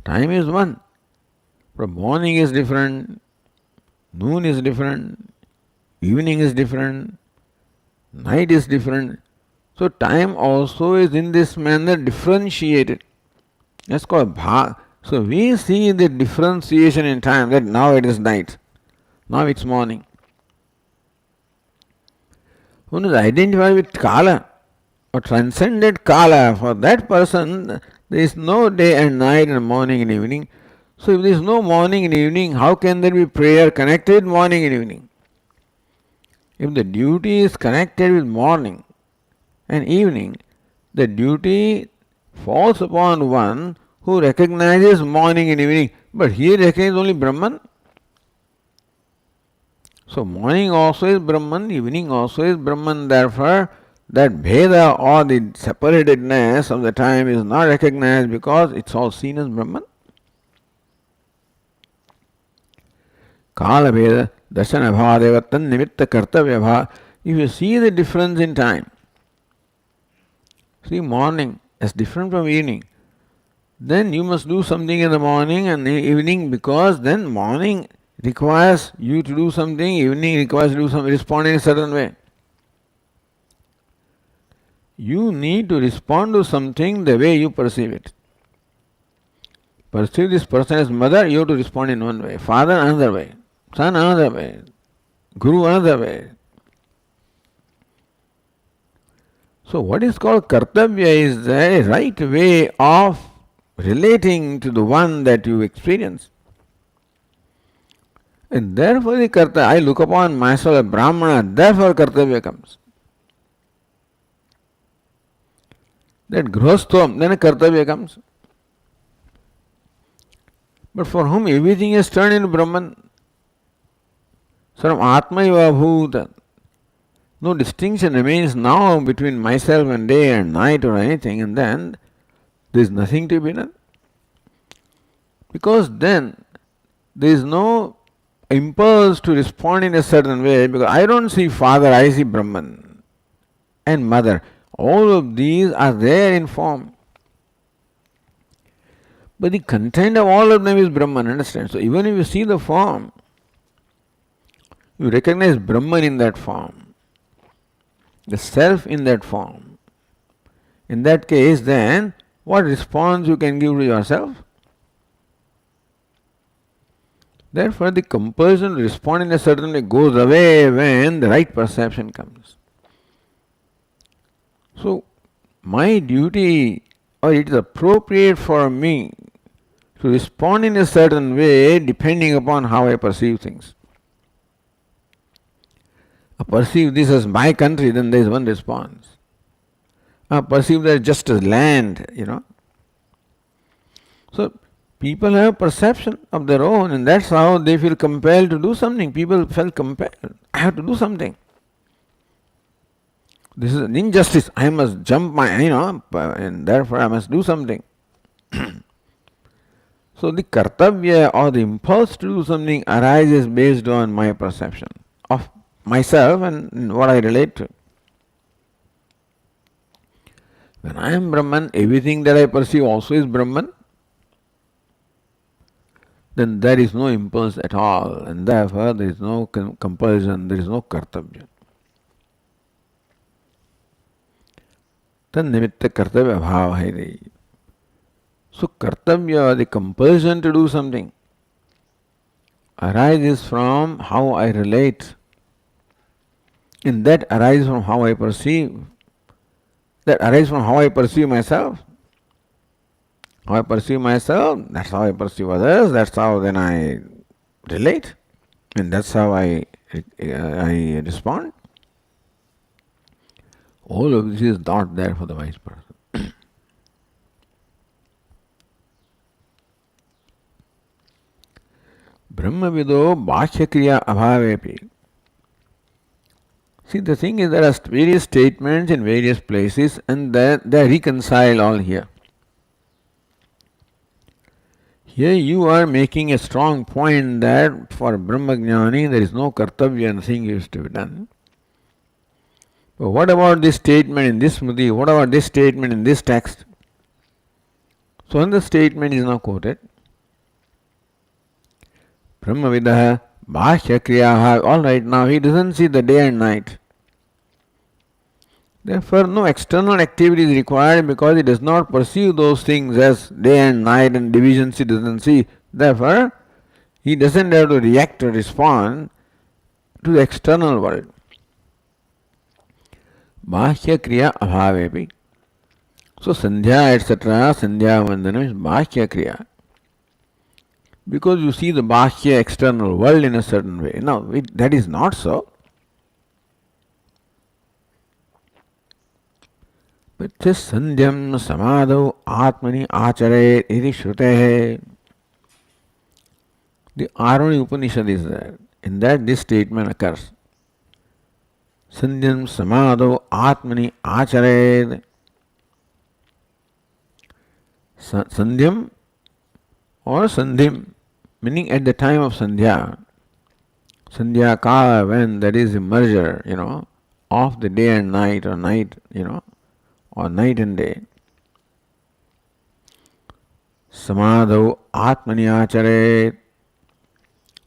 Time is one. From morning is different, noon is different, evening is different, night is different. So time also is in this manner differentiated. That's called bha. So we see the differentiation in time, that now it is night, now it's morning. One is identified with Kala or transcended Kala. For that person, there is no day and night and morning and evening. So if there is no morning and evening, how can there be prayer connected with morning and evening? If the duty is connected with morning and evening, the duty falls upon one who recognizes morning and evening, but he recognizes only Brahman. So morning also is Brahman, evening also is Brahman, therefore that Bheda or the separatedness of the time is not recognized because it's all seen as Brahman. Kala Bheda, Darsana Bhavadeva, Tan Nimitta Kartavya Bhava. If you see the difference in time, see morning is different from evening, then you must do something in the morning and the evening, because then morning requires you to do something, evening requires you to do something, respond in a certain way. You need to respond to something the way you perceive it. perceive this person as mother, you have to respond in one way, father another way, son another way, guru another way. So what is called kartavya is the right way of relating to the one that you experience. And therefore the kartavya, I look upon myself as Brahmana, therefore kartavya comes. That grihastham, then a kartavya comes. But for whom everything is turned into Brahman, sarvam atmaiva bhuta, no distinction remains now between myself and day and night or anything, and then there is nothing to be done. Because then there is no impulse to respond in a certain way, because I don't see father, I see Brahman and mother. All of these are there in form. But the content of all of them is Brahman, understand? So even if you see the form, you recognize Brahman in that form, the self in that form. In that case, then, what response you can give to yourself? Therefore, the compulsion to respond in a certain way goes away when the right perception comes. So, my duty, or it is appropriate for me to respond in a certain way depending upon how I perceive things. I perceive this as my country, then there is one response. I perceive that just as land, So, people have perception of their own, and that's how they feel compelled to do something. People felt compelled. I have to do something. This is an injustice. I must jump and therefore I must do something. So the kartavya or the impulse to do something arises based on my perception of myself and what I relate to. When I am Brahman, everything that I perceive also is Brahman. Then there is no impulse at all, and therefore there is no compulsion, there is no kartavya. Tannimitta kartavya bhava hai. So kartavya, the compulsion to do something, arises from how I relate, and that arises from how I perceive. That arises from how I perceive myself. How I perceive myself, that's how I perceive others, that's how then I relate, and that's how I respond. All of this is not there for the wise person. Brahmavido bhashyakriya abhavepi. See, the thing is there are various statements in various places, and they are reconciled all here. Here you are making a strong point that for Brahmajnani there is no kartavya, nothing is to be done. But what about this statement in this smriti? What about this statement in this text? So when the statement is now quoted, Brahmavidah bhashyakriyaha, alright, now he doesn't see the day and night. Therefore, no external activity is required because he does not perceive those things as day and night and divisions he doesn't see. Therefore, he doesn't have to react or respond to the external world. Bhashya kriya abhavepi. So, sandhya etc., sandhya vandana is bhashya kriya. Because you see the bhashya external world in a certain way. Now, that is not so. But this sandhyam samadho atmani achare iti shrutehe. The Aroni Upanishad is there. In that this statement occurs. Sandhyam samadho atmani achare. Sandhyam or sandhim, meaning at the time of sandhya. Sandhya kala, when there is a merger, of the day and night or night, or night and day. Samadho atmani achare.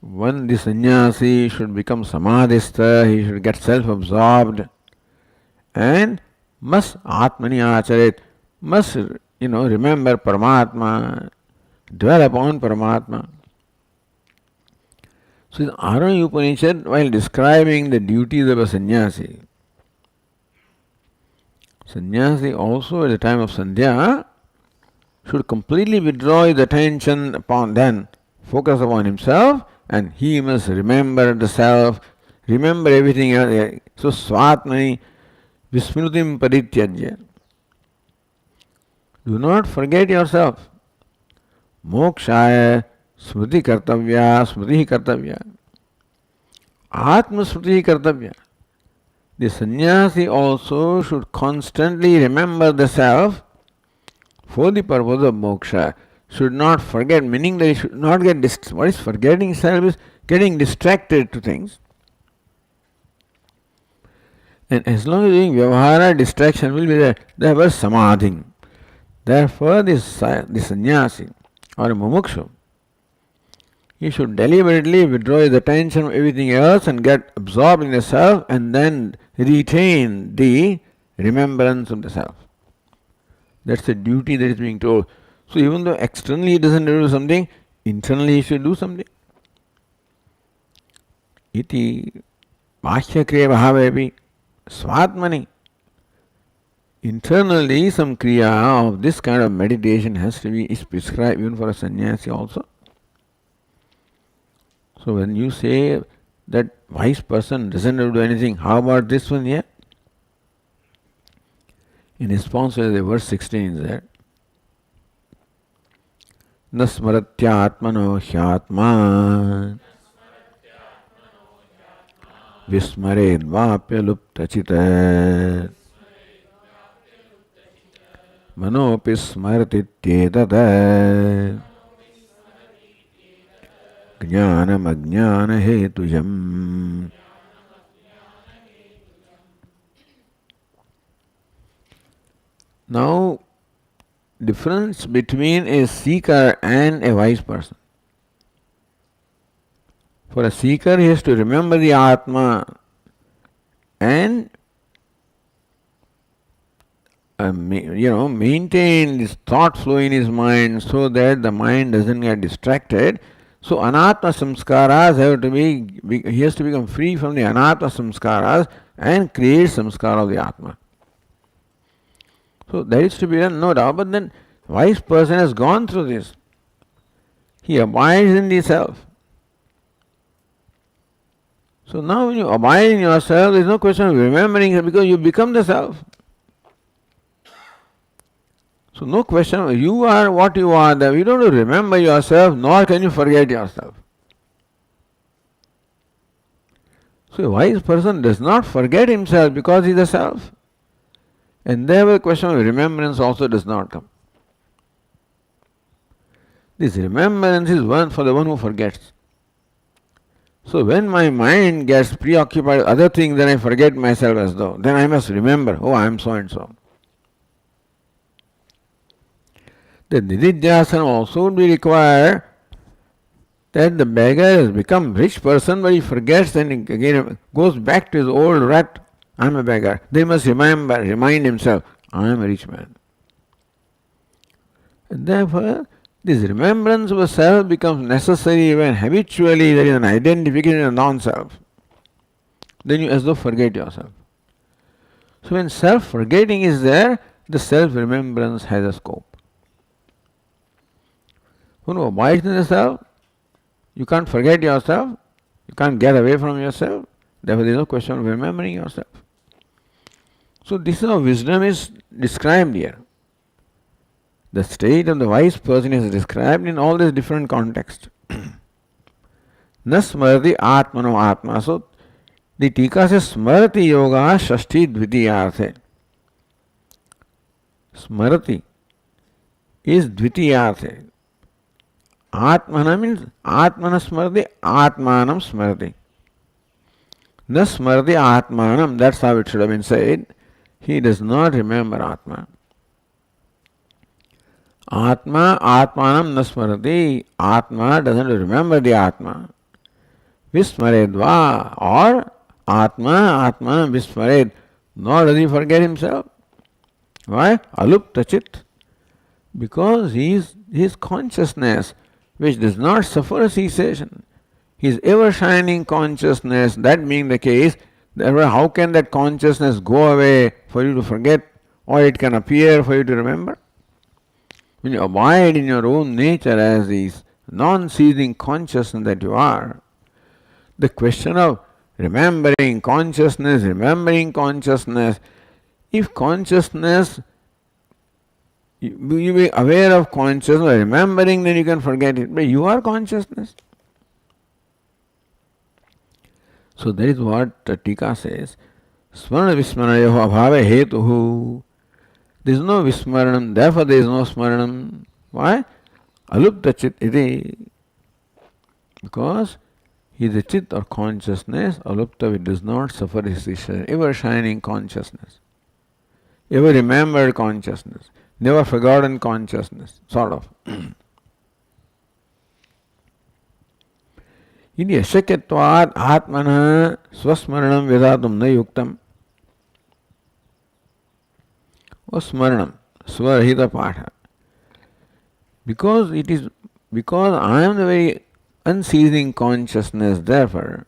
When the sannyasi should become samadhistha, he should get self-absorbed and must atmani achare, must, remember Paramatma, dwell upon Paramatma. So in Aranya Upanishad, while describing the duties of a sannyasi, sannyasi also at the time of Sandhya should completely withdraw his attention upon, then focus upon himself, and he must remember the self, remember everything else. So Swatmani Vismrutim Parityajya. Do not forget yourself. Mokshaya Smriti Kartavya, Smriti Kartavya. Atma Smriti Kartavya. The sannyasi also should constantly remember the self for the purpose of moksha. Should not forget, meaning that he should not get distracted. What is forgetting self is getting distracted to things. And as long as doing vyavahara, distraction will be there. There was samadhi. Therefore, the sannyasi or a mumukshu, he should deliberately withdraw his attention from everything else and get absorbed in the self and then retain the remembrance of the self. That's the duty that is being told. So even though externally he doesn't do something, internally he should do something. Iti bhashya-kriya bhavepi svatmani. Internally some kriya of this kind of meditation has to be is prescribed even for a sannyasi also. So when you say that wise person doesn't do anything, how about this one here? In response to the verse 16 is there. Na smaratyatmano hyatma vismared vapya luptachita manopi smarati tedada jnanam ajnana hetujam. Now, difference between a seeker and a wise person. For a seeker, he has to remember the Atma and maintain this thought flow in his mind so that the mind doesn't get distracted. So anatma samskaras have to be, he has to become free from the anatma samskaras and create samskara of the Atma. So that is to be done, no doubt, but then wise person has gone through this. He abides in the self. So now when you abide in yourself, there is no question of remembering it because you become the self. So no question of you are what you are. You don't have to remember yourself, nor can you forget yourself. So a wise person does not forget himself because he is the self. And therefore the question of remembrance also does not come. This remembrance is one for the one who forgets. So when my mind gets preoccupied with other things, then I forget myself as though. Then I must remember, oh, I am so and so. The nididhyasana also would be required that the beggar has become rich person, but he forgets and again goes back to his old rut. I am a beggar. They must remind himself, I am a rich man. And therefore, this remembrance of a self becomes necessary when habitually there is an identification of non-self. Then you as though forget yourself. So when self-forgetting is there, the self-remembrance has a scope. Who abides in the self, you can't forget yourself, you can't get away from yourself, therefore there is no question of remembering yourself. So this is how wisdom is described here. The state of the wise person is described in all these different contexts. Na smrati atmano atma. So the tika says smrati yoga shashti dvitiyarthe. Smrati is dvitiyarthe. Atmana means atmana smrati, atmanam smrati. Na smrati atmanam, that's how it should have been said. He does not remember Atma. Atma, Atmanam nasmarati. Atma doesn't remember the Atma. Vismaredva, or Atma, Atmanam vismared. Nor does he forget himself. Why? Aluptachit. Because he his consciousness which does not suffer cessation. His ever shining consciousness, that being the case, therefore, how can that consciousness go away for you to forget, or it can appear for you to remember? When you abide in your own nature as this non-ceasing consciousness that you are, the question of remembering consciousness, if consciousness, you be aware of consciousness, remembering, then you can forget it. But you are consciousness. So that is what Tika says. Smarana vismarayoho abhave hetuhu. There is no vismaranam, therefore there is no smaranam. Why? Alupta chit iti. Because he is a chit or consciousness, alupta, which does not suffer cessation, ever shining consciousness, ever remembered consciousness, never forgotten consciousness, sort of. Ini ashakatvat atmana swasmaranam vedatum na yuktam. O smaranam, swarahita patha. Because I am the very unceasing consciousness, therefore,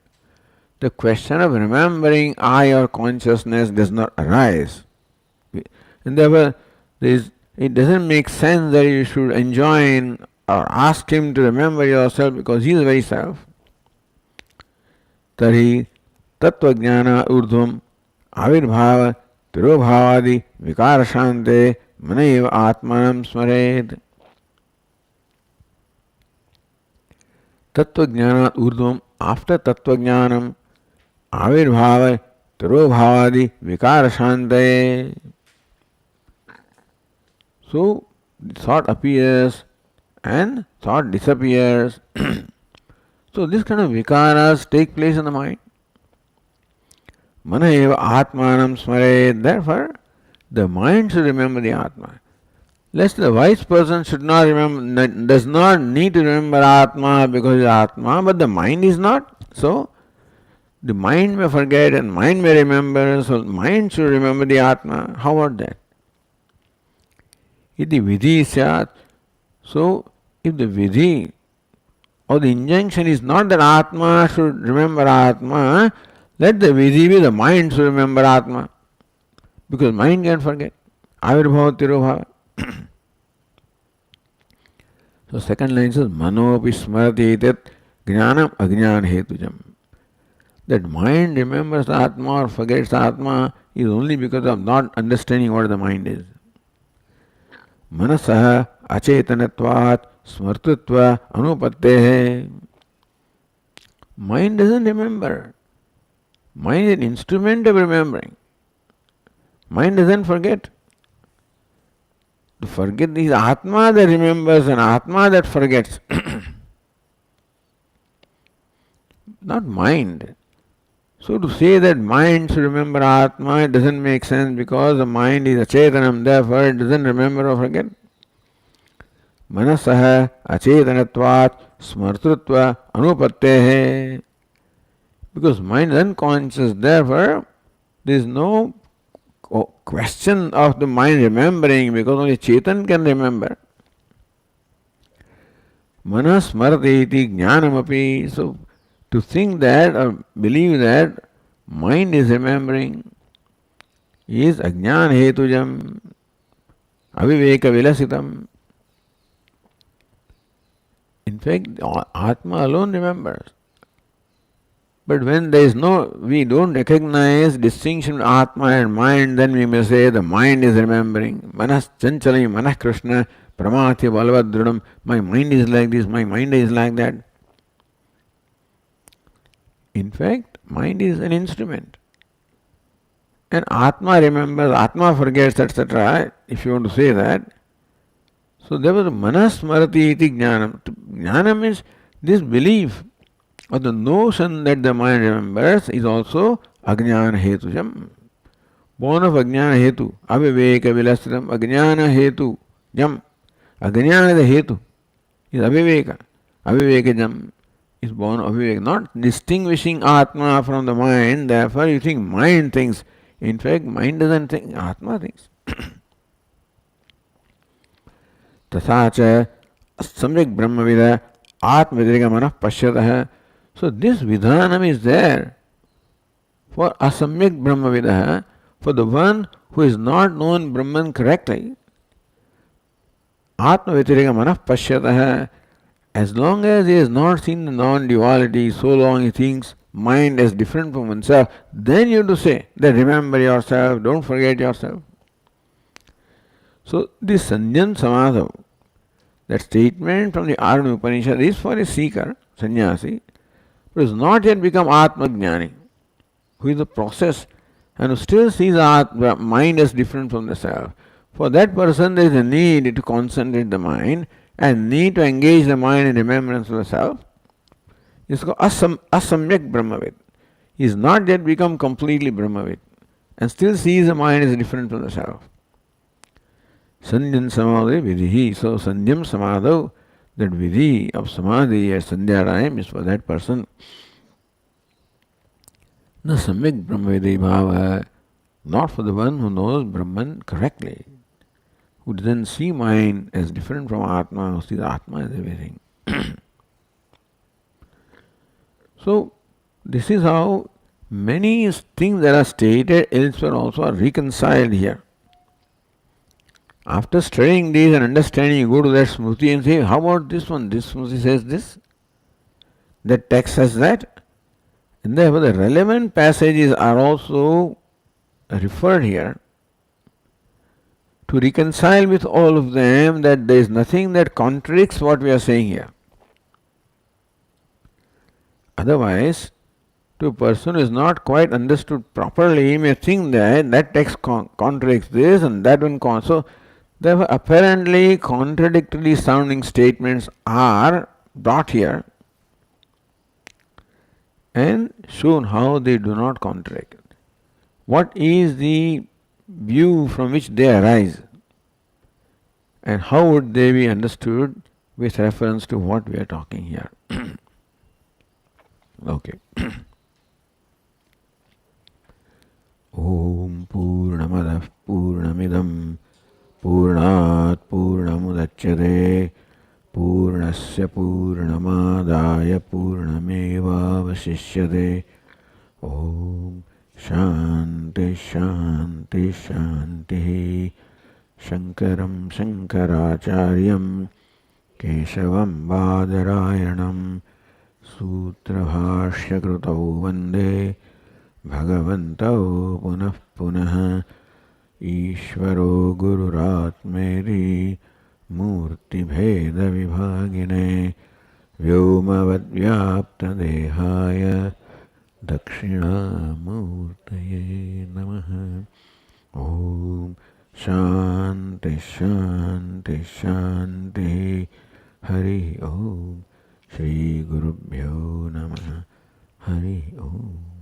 the question of remembering I or consciousness does not arise. And therefore, it doesn't make sense that you should enjoin or ask him to remember yourself because he is the very self. Tari tattvajnana urdhvam avirbhava tirobhavadi vikarashante manaiva atmanam smared. Tattvajnana urdhvam, after tattvajnanam, avirbhava tirobhavadi vikarashante. So, thought appears and thought disappears. So, this kind of vikaras take place in the mind. Mana eva atmanam smaret. Therefore, the mind should remember the Atma. Lest the wise person should not remember, does not need to remember Atma because he is Atma, but the mind is not. So, the mind may forget and mind may remember, so mind should remember the Atma. How about that? Iti vidhi syat. So, if the vidhi or the injunction is not that Atma should remember Atma, let the vidhi be the mind should remember Atma. Because mind can forget. Avirbhava tirobhava. So second line says, Manopi smarati tet jnanam ajnana hetujam. That mind remembers Atma or forgets Atma is only because of not understanding what the mind is. Manasaha achetanatvat smartutva anupattehe. Mind doesn't remember. Mind is an instrument of remembering. Mind doesn't forget. To forget is Atma that remembers and Atma that forgets. Not mind. So to say that mind should remember Atma, it doesn't make sense because the mind is achetanam, therefore it doesn't remember or forget. Manasaha achetanatvat smartrutva anupattehe. Because mind is unconscious, therefore there is no question of the mind remembering because only Chetan can remember. Manas smarteti jnanamapi. So to think that or believe that mind is remembering is ajnana hetujam aviveka vilasitam. In fact, Atma alone remembers. But when there is we don't recognize distinction between Atma and mind, then we may say the mind is remembering. Manas chanchalam, manas krishna, pramati balvadrudam. My mind is like this, my mind is like that. In fact, mind is an instrument. And Atma remembers, Atma forgets, etc. If you want to say that. So there was manas smarati iti jnanam. Jnana means this belief or the notion that the mind remembers is also ajnana hetujam. Born of ajnana hetu. Aviveka vilasitam. Ajnana hetu jam. Ajnana is the hetu. Is aviveka. Aviveka jam is born of aviveka. Not distinguishing Atma from the mind. Therefore you think mind thinks. In fact, mind doesn't think. Atma thinks. Tasacha Samyak Brahmavida Atmavidriga Manah Pashyatah. So this Vidhanam is there for Asamyak Brahmavida, for the one who is not known Brahman correctly. Atmavidriga Manah Pashyatah. As long as he has not seen the non-duality, so long he thinks mind as different from oneself, then you have to say that remember yourself, don't forget yourself. So this Sanyam Samadha, that statement from the Arun Upanishad is for a seeker, sannyasi, who has not yet become Atma Jnani, who is the process and who still sees the mind as different from the self. For that person there is a need to concentrate the mind and need to engage the mind in remembrance of the self. It's called Asamyak Brahmavid. He has not yet become completely Brahmavid and still sees the mind as different from the self. Sanyam Samadhi Vidhi. So Sanyam Samadhi, that Vidhi of Samadhi at Sandhya time is for that person. Na Samyak Brahmavidi Bhava, not for the one who knows Brahman correctly, who doesn't see mind as different from Atma, who sees Atma as everything. So, this is how many things that are stated elsewhere also are reconciled here. After studying this and understanding, you go to that Smriti and say, how about this one? This Smriti says this, that text says that. And therefore, the relevant passages are also referred here to reconcile with all of them that there is nothing that contradicts what we are saying here. Otherwise, to a person who is not quite understood properly, he may think that that text contradicts this and that one so therefore apparently contradictory sounding statements are brought here and shown how they do not contradict. What is the view from which they arise and how would they be understood with reference to what we are talking here. Okay. Om Purnamadah Purnamidam Purnat Purnamudachyate Purnasya Purnamadaya Purnameva Vasishyate. Om Shanti Shanti Shanti. Shankaram Shankaracharyam Keshavam Badarayanam Sutrabhashya Krutau Vande Bhagavantau Punah Punah Ishvaro Gururatmeri Murti Bheda Vibhagine Vyomavad Vyapta Dehaya Dakshina Murtaye Namaha. Om Shanti Shanti Shanti. Hari Om. Shri Gurubhyo Namaha. Hari Om.